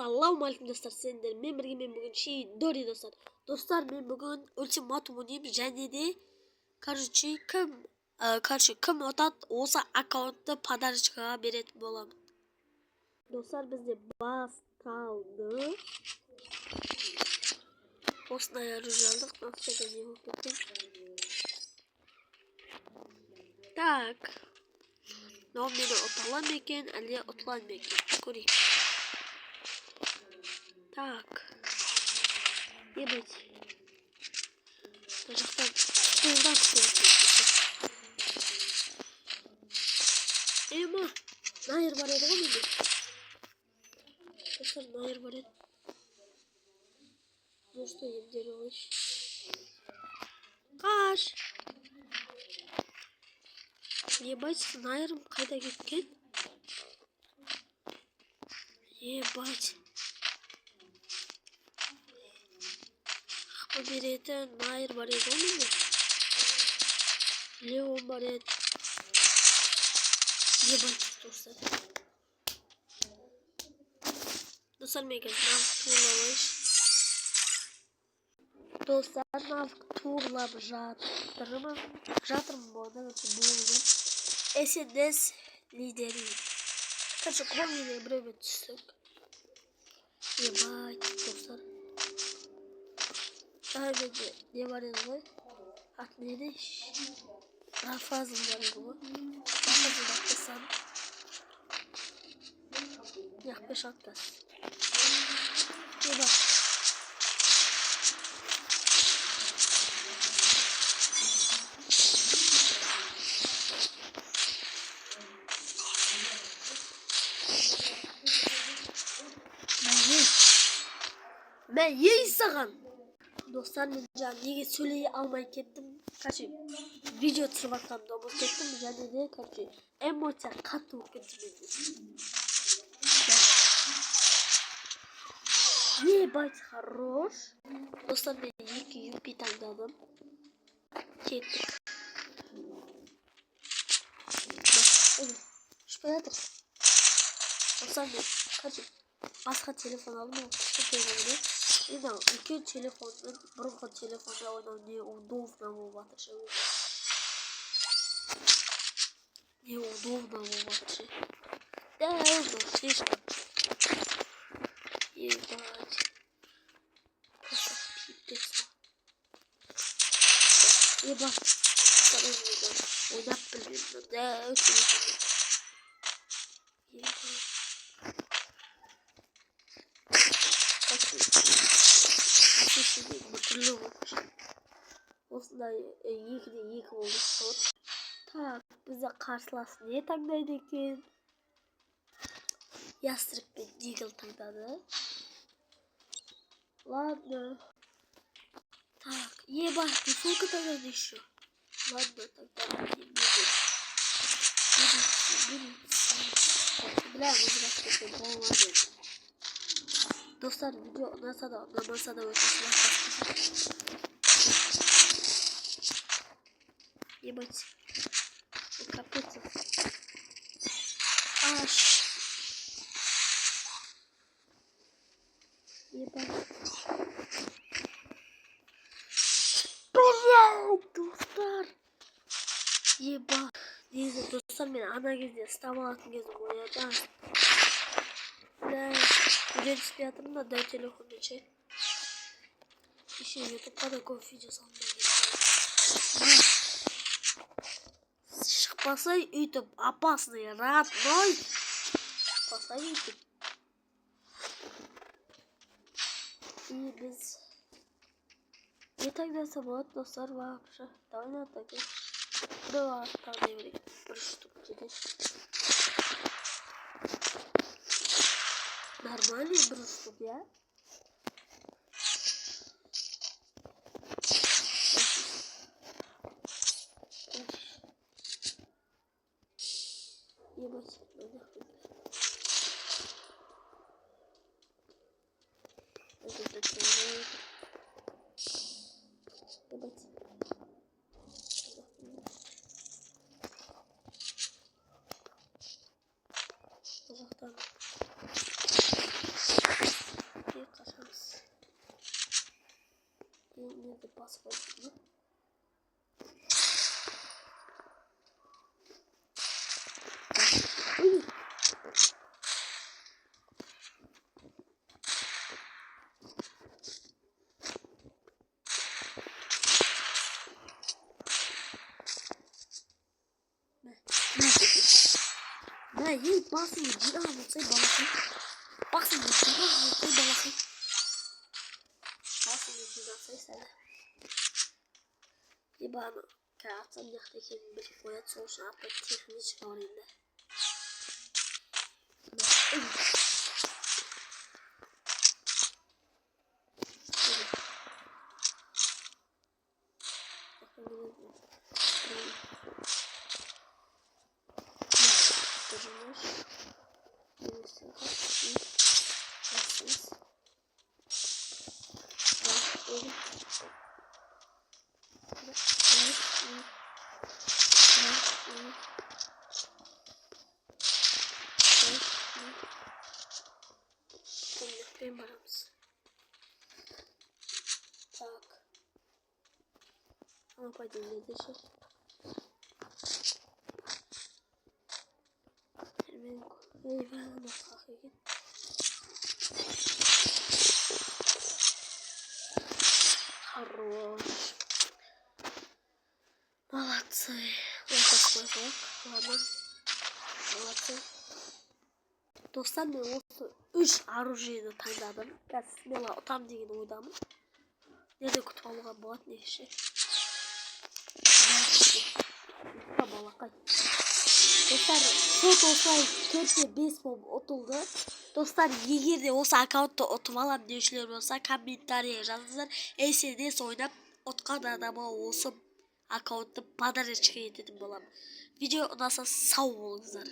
Assalamualaikum dostlar, sendер мен бірге мен бүгін Дори достар. Достар, мен бүгін ультиматум ойнаймын және де кім отат осы аккаунтты подарочкаға беретін боламын. Достар, бізде басталды. Осындай оружие алдық. Так. Но мені ұталам екен, әлде ұтылам екен. Көрейік. Так. Ебать. Жақтан туылдан күтемін. Ема, найыр бар еді ғой менде. Достар, найыр бар еді. Достар, емдері ойш. Қаш. Ебать, найырым қайда кеткен? Ебать. Беретін найыр бар еді ғой менде. Леон бар еді. Ебать, достар. Достар, мен қазір навык туырлабайш. Достар, навык туырлап жатырмын болда. Болдым. СНС лидері. Короче, кровіне біреумен түстік. Ебать, достар. Менде не бар еді ғой? Атын еді? Рафазыл бар еді ғой? Рафазыл бақпесам. Яқпеш атқас. Ебать. Мен ей саған. Достар, мен жаңа неге сөйлей алмай кеттім. Короче, видео түсіріп атқанымда ұмытып кеттім. Және де, короче, эмоция қатты болып кетті менде. Ебать, хорош. Достар, мен 2 юпи таңдадым. Кеттік. Шпай жатыр. Достар, мен, короче, басқа телефон алдым. Енді үлкен телефонмен бұрынғы телефонда ойнау не удобно болып жатыр. Не удобно болып жатыр. Да, удобно, слишком. Ебать. Пипец. Ебать. Ойнап білмеймін. Да, өте өте. Ебать. Түрлі болып. Осындай 2-де 2 болды сот. Так, бізде қарсылас не таңдайды екен? Ястреб пен Дигл таңдады. Ладно. Так, ебать, сколько таңдады еще? Ладно, таңдады. Бля, мы болмады. Достар, видео ұнаса да ұнамаса да өтесін. Ебать. Капец. Аш. Ебать. Блядь, достар. Ебать. Нейзе, достар, мен ана кезде стамалатын кезім ойады. Блядь. Видео түспей жатырмын да, дай телефонды ше. Еще ютубқа да көп видео салмай кетті. Шықпасай үйтіп, опасный, родной. Шықпасай үйтіп. И біз не таңдаса болады, достар, вообще. Давай таңдай. Біреу таңдай берейік. Бір штук деді. Нормальный бір штук, я? Ебать, надо ебать. Пожалуйста. basıp koydum. Uy. Ne iyi basın cila mutay balasın. Basın cila mutay balasın. Basın cila sayısıyla. İbana kağıttan yaktaki bir foyat sonuçta hatta tekniği çıkarayım da. Benim paramız. Tak. Ama paydım ne şey. Hemen eyvallah bakayım. Хорош. Молодцы. Вот такой звук. Ладно. Молодцы. Dostlar ben olsun 3 оружиені таңдадым. Ben смело отам деген ойдамын. Nerede kutu alған болады не işi? Балақай. Dostlar шот осылай 4-5 болып ұтылды. Dostlar егер де осы аккаунтты ұтып аламын деушілер болса комментария жазыңыздар. СНС ойнап ұтқан адама осы аккаунтты подарочка ететін боламын. Видео ұнаса сау болыңыздар.